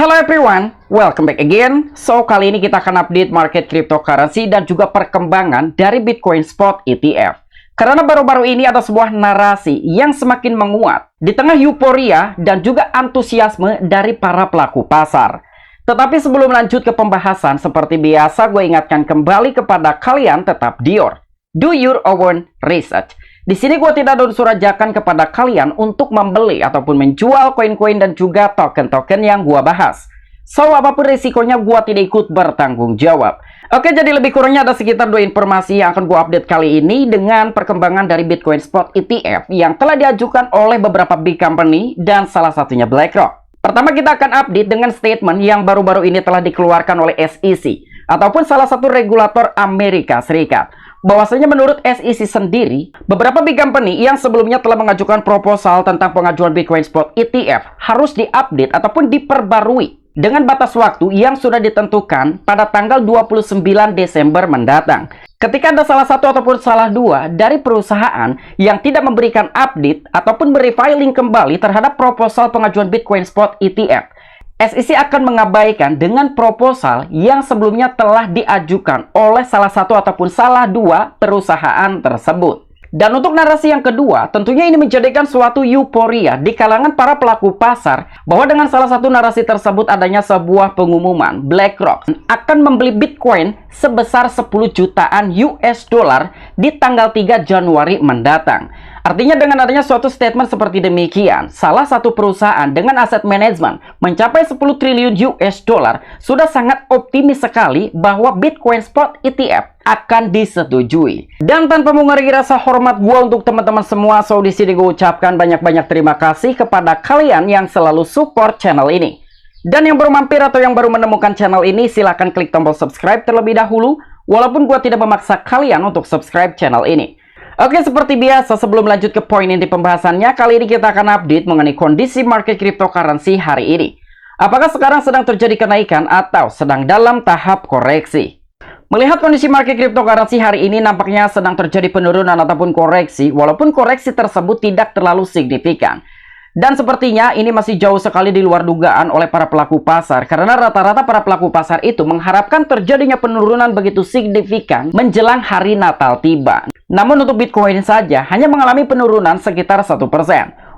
Hello everyone, welcome back again. So, kali ini kita akan update market cryptocurrency dan juga perkembangan dari Bitcoin Spot ETF. Karena baru-baru ini ada sebuah narasi yang semakin menguat di tengah euforia dan juga antusiasme dari para pelaku pasar. Tetapi sebelum lanjut ke pembahasan, seperti biasa gue ingatkan kembali kepada kalian tetap do your own research. Di sini gue tidak ada unsur ajakan kepada kalian untuk membeli ataupun menjual koin-koin dan juga token-token yang gue bahas. So, apapun risikonya gue tidak ikut bertanggung jawab. Oke, jadi lebih kurangnya ada sekitar 2 informasi yang akan gue update kali ini dengan perkembangan dari Bitcoin Spot ETF yang telah diajukan oleh beberapa big company dan salah satunya BlackRock. Pertama, kita akan update dengan statement yang baru-baru ini telah dikeluarkan oleh SEC ataupun salah satu regulator Amerika Serikat. Bahwasanya menurut SEC sendiri, beberapa big company yang sebelumnya telah mengajukan proposal tentang pengajuan Bitcoin Spot ETF harus diupdate ataupun diperbarui dengan batas waktu yang sudah ditentukan pada tanggal 29 Desember mendatang. Ketika ada salah satu ataupun salah dua dari perusahaan yang tidak memberikan update ataupun merefiling kembali terhadap proposal pengajuan Bitcoin Spot ETF, SEC akan mengabaikan dengan proposal yang sebelumnya telah diajukan oleh salah satu ataupun salah dua perusahaan tersebut. Dan untuk narasi yang kedua, tentunya ini menjadikan suatu euforia di kalangan para pelaku pasar bahwa dengan salah satu narasi tersebut adanya sebuah pengumuman BlackRock akan membeli Bitcoin sebesar 10 jutaan US dollar di tanggal 3 Januari mendatang. Artinya dengan adanya suatu statement seperti demikian, salah satu perusahaan dengan aset manajemen mencapai 10 triliun US dollar sudah sangat optimis sekali bahwa Bitcoin Spot ETF akan disetujui. Dan tanpa mengurangi rasa hormat gua untuk teman-teman semua, so di sini gue ucapkan banyak-banyak terima kasih kepada kalian yang selalu support channel ini. Dan yang baru mampir atau yang baru menemukan channel ini, silahkan klik tombol subscribe terlebih dahulu, walaupun gua tidak memaksa kalian untuk subscribe channel ini. Oke, seperti biasa sebelum lanjut ke poin inti pembahasannya, kali ini kita akan update mengenai kondisi market cryptocurrency hari ini. Apakah sekarang sedang terjadi kenaikan atau sedang dalam tahap koreksi? Melihat kondisi market cryptocurrency hari ini nampaknya sedang terjadi penurunan ataupun koreksi, walaupun koreksi tersebut tidak terlalu signifikan. Dan sepertinya ini masih jauh sekali di luar dugaan oleh para pelaku pasar, karena rata-rata para pelaku pasar itu mengharapkan terjadinya penurunan begitu signifikan menjelang hari Natal tiba. Namun untuk Bitcoin saja hanya mengalami penurunan sekitar 1%.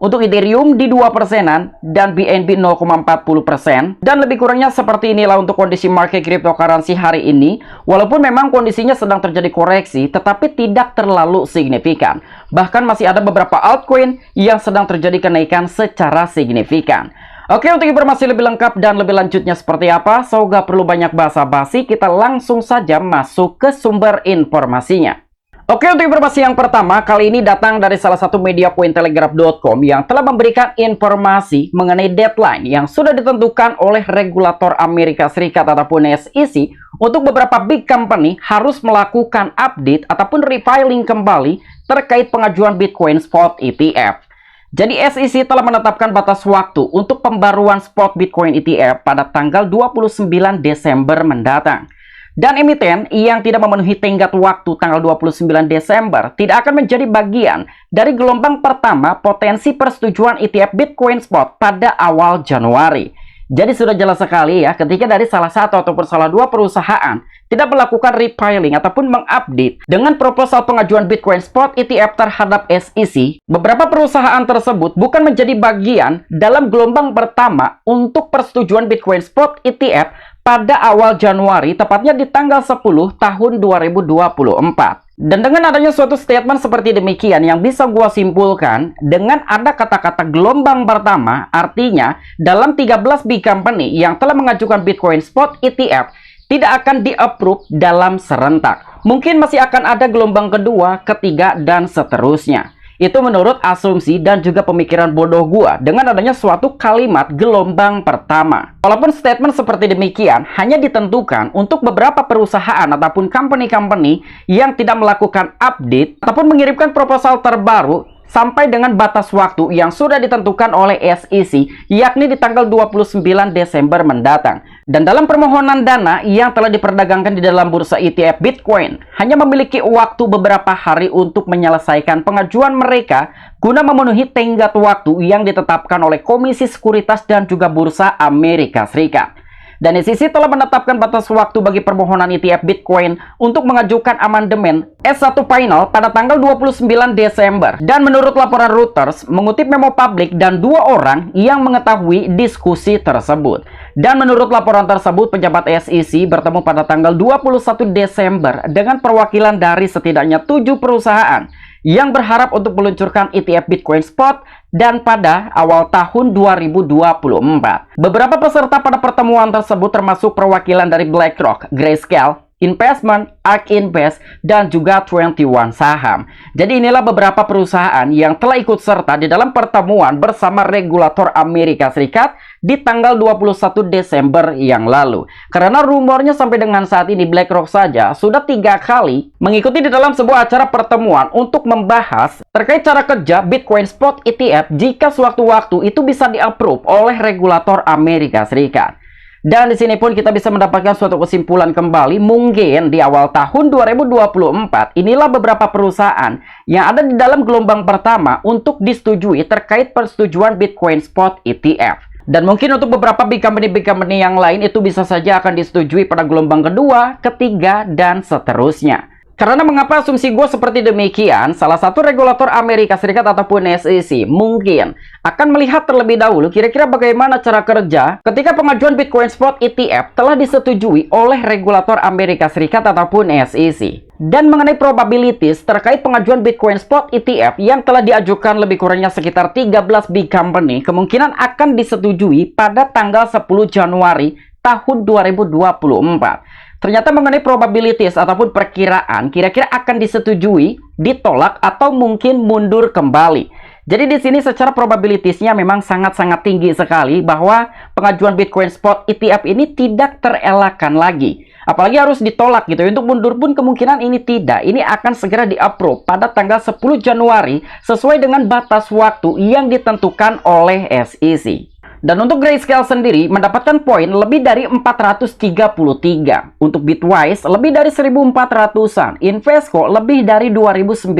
Untuk Ethereum di 2%-an dan BNB 0,40%. Dan lebih kurangnya seperti inilah untuk kondisi market cryptocurrency hari ini. Walaupun memang kondisinya sedang terjadi koreksi, tetapi tidak terlalu signifikan. Bahkan masih ada beberapa altcoin yang sedang terjadi kenaikan secara signifikan. Oke, untuk informasi lebih lengkap dan lebih lanjutnya seperti apa, so gak perlu banyak basa-basi, kita langsung saja masuk ke sumber informasinya. Oke, untuk informasi yang pertama, kali ini datang dari salah satu media Cointelegraph.com yang telah memberikan informasi mengenai deadline yang sudah ditentukan oleh regulator Amerika Serikat ataupun SEC untuk beberapa big company harus melakukan update ataupun refiling kembali terkait pengajuan Bitcoin Spot ETF. Jadi SEC telah menetapkan batas waktu untuk pembaruan spot Bitcoin ETF pada tanggal 29 Desember mendatang. Dan emiten yang tidak memenuhi tenggat waktu tanggal 29 Desember tidak akan menjadi bagian dari gelombang pertama potensi persetujuan ETF Bitcoin Spot pada awal Januari. Jadi sudah jelas sekali ya, ketika dari salah satu ataupun salah dua perusahaan tidak melakukan refiling ataupun mengupdate dengan proposal pengajuan Bitcoin Spot ETF terhadap SEC, beberapa perusahaan tersebut bukan menjadi bagian dalam gelombang pertama untuk persetujuan Bitcoin Spot ETF pada awal Januari, tepatnya di tanggal 10 tahun 2024. Dan dengan adanya suatu statement seperti demikian yang bisa gua simpulkan, dengan ada kata-kata gelombang pertama, artinya dalam 13 big company yang telah mengajukan Bitcoin Spot ETF tidak akan di-approve dalam serentak. Mungkin masih akan ada gelombang kedua, ketiga, dan seterusnya. Itu menurut asumsi dan juga pemikiran bodoh gua dengan adanya suatu kalimat gelombang pertama. Walaupun statement seperti demikian hanya ditentukan untuk beberapa perusahaan ataupun company-company yang tidak melakukan update ataupun mengirimkan proposal terbaru sampai dengan batas waktu yang sudah ditentukan oleh SEC, yakni di tanggal 29 Desember mendatang. Dan dalam permohonan dana yang telah diperdagangkan di dalam bursa ETF Bitcoin, hanya memiliki waktu beberapa hari untuk menyelesaikan pengajuan mereka guna memenuhi tenggat waktu yang ditetapkan oleh Komisi Sekuritas dan juga Bursa Amerika Serikat. Dan SEC telah menetapkan batas waktu bagi permohonan ETF Bitcoin untuk mengajukan amandemen S1 final pada tanggal 29 Desember. Dan menurut laporan Reuters, mengutip memo publik dan 2 orang yang mengetahui diskusi tersebut. Dan menurut laporan tersebut, pejabat SEC bertemu pada tanggal 21 Desember dengan perwakilan dari setidaknya 7 perusahaan yang berharap untuk meluncurkan ETF Bitcoin Spot dan pada awal tahun 2024. Beberapa peserta pada pertemuan tersebut termasuk perwakilan dari BlackRock, Grayscale Investment, ARK Invest, dan juga 21 Saham. Jadi inilah beberapa perusahaan yang telah ikut serta di dalam pertemuan bersama regulator Amerika Serikat di tanggal 21 Desember yang lalu. Karena rumornya sampai dengan saat ini BlackRock saja sudah 3 kali mengikuti di dalam sebuah acara pertemuan untuk membahas terkait cara kerja Bitcoin Spot ETF jika sewaktu-waktu itu bisa di-approve oleh regulator Amerika Serikat. Dan di sini pun kita bisa mendapatkan suatu kesimpulan kembali, mungkin di awal tahun 2024 inilah beberapa perusahaan yang ada di dalam gelombang pertama untuk disetujui terkait persetujuan Bitcoin Spot ETF. Dan mungkin untuk beberapa big company yang lain itu bisa saja akan disetujui pada gelombang kedua, ketiga, dan seterusnya. Karena mengapa asumsi gue seperti demikian, salah satu regulator Amerika Serikat ataupun SEC mungkin akan melihat terlebih dahulu kira-kira bagaimana cara kerja ketika pengajuan Bitcoin Spot ETF telah disetujui oleh regulator Amerika Serikat ataupun SEC. Dan mengenai probabilities terkait pengajuan Bitcoin Spot ETF yang telah diajukan lebih kurangnya sekitar 13 big company kemungkinan akan disetujui pada tanggal 10 Januari tahun 2024. Ternyata mengenai probabilities ataupun perkiraan kira-kira akan disetujui, ditolak, atau mungkin mundur kembali. Jadi di sini secara probabilitiesnya memang sangat-sangat tinggi sekali bahwa pengajuan Bitcoin Spot ETF ini tidak terelakkan lagi. Apalagi harus ditolak gitu. Untuk mundur pun kemungkinan ini tidak. Ini akan segera di-approve pada tanggal 10 Januari sesuai dengan batas waktu yang ditentukan oleh SEC. Dan untuk Grayscale sendiri mendapatkan poin lebih dari 433. Untuk Bitwise lebih dari 1.400-an. Invesco lebih dari 2.900.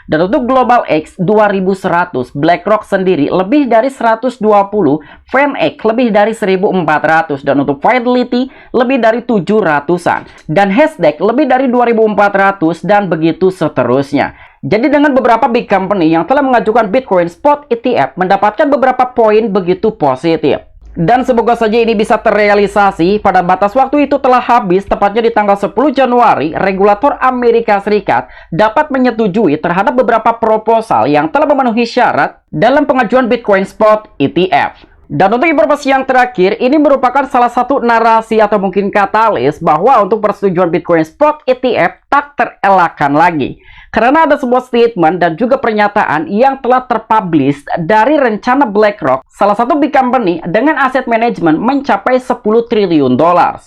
Dan untuk Global X 2.100. BlackRock sendiri lebih dari 120. VanEck lebih dari 1.400. Dan untuk Fidelity lebih dari 700-an. Dan Hasdaq lebih dari 2.400 dan begitu seterusnya. Jadi dengan beberapa big company yang telah mengajukan Bitcoin Spot ETF mendapatkan beberapa poin begitu positif. Dan semoga saja ini bisa terrealisasi pada batas waktu itu telah habis tepatnya di tanggal 10 Januari regulator Amerika Serikat dapat menyetujui terhadap beberapa proposal yang telah memenuhi syarat dalam pengajuan Bitcoin Spot ETF. Dan untuk informasi yang terakhir, ini merupakan salah satu narasi atau mungkin katalis bahwa untuk persetujuan Bitcoin Spot ETF tak terelakkan lagi. Karena ada sebuah statement dan juga pernyataan yang telah terpublish dari rencana BlackRock, salah satu big company dengan aset manajemen mencapai 10 triliun dolar.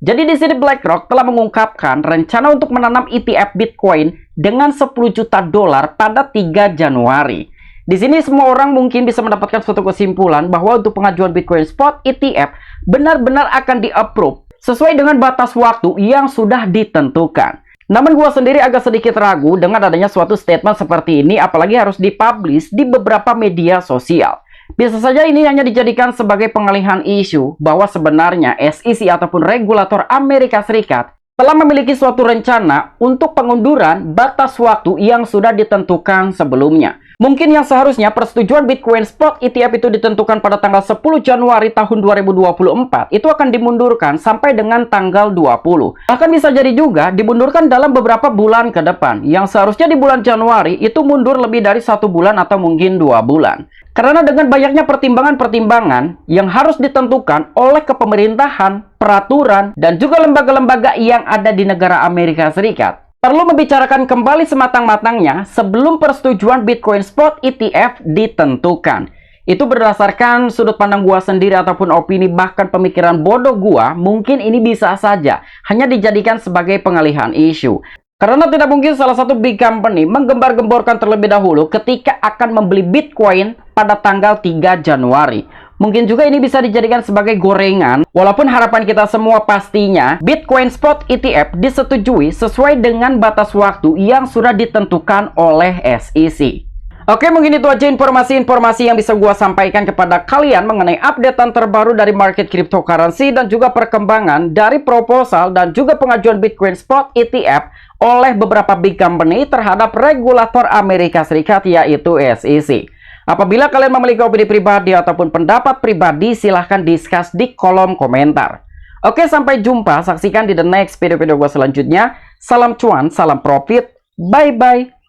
Jadi di sini BlackRock telah mengungkapkan rencana untuk menanam ETF Bitcoin dengan 10 juta dolar pada 3 Januari. Di sini semua orang mungkin bisa mendapatkan suatu kesimpulan bahwa untuk pengajuan Bitcoin Spot ETF benar-benar akan di-approve sesuai dengan batas waktu yang sudah ditentukan. Namun gua sendiri agak sedikit ragu dengan adanya suatu statement seperti ini, apalagi harus dipublish di beberapa media sosial. Bisa saja ini hanya dijadikan sebagai pengalihan isu bahwa sebenarnya SEC ataupun regulator Amerika Serikat telah memiliki suatu rencana untuk pengunduran batas waktu yang sudah ditentukan sebelumnya. Mungkin yang seharusnya persetujuan Bitcoin Spot ETF itu ditentukan pada tanggal 10 Januari tahun 2024 itu akan dimundurkan sampai dengan tanggal 20. Bahkan bisa jadi juga dimundurkan dalam beberapa bulan ke depan. Yang seharusnya di bulan Januari itu mundur lebih dari 1 bulan atau mungkin 2 bulan. Karena dengan banyaknya pertimbangan-pertimbangan yang harus ditentukan oleh kepemerintahan, peraturan, dan juga lembaga-lembaga yang ada di negara Amerika Serikat, perlu membicarakan kembali sematang-matangnya sebelum persetujuan Bitcoin Spot ETF ditentukan. Itu berdasarkan sudut pandang gua sendiri ataupun opini bahkan pemikiran bodoh gua, mungkin ini bisa saja hanya dijadikan sebagai pengalihan isu. Karena tidak mungkin salah satu big company menggembar-gemborkan terlebih dahulu ketika akan membeli Bitcoin pada tanggal 3 Januari. Mungkin juga ini bisa dijadikan sebagai gorengan, walaupun harapan kita semua pastinya Bitcoin Spot ETF disetujui sesuai dengan batas waktu yang sudah ditentukan oleh SEC. Oke, mungkin itu aja informasi-informasi yang bisa gua sampaikan kepada kalian mengenai updatean terbaru dari market cryptocurrency dan juga perkembangan dari proposal dan juga pengajuan Bitcoin Spot ETF oleh beberapa big company terhadap regulator Amerika Serikat yaitu SEC. Apabila kalian memiliki opini pribadi ataupun pendapat pribadi, silahkan discuss di kolom komentar. Oke, sampai jumpa. Saksikan di the next video-video gua selanjutnya. Salam cuan, salam profit. Bye-bye.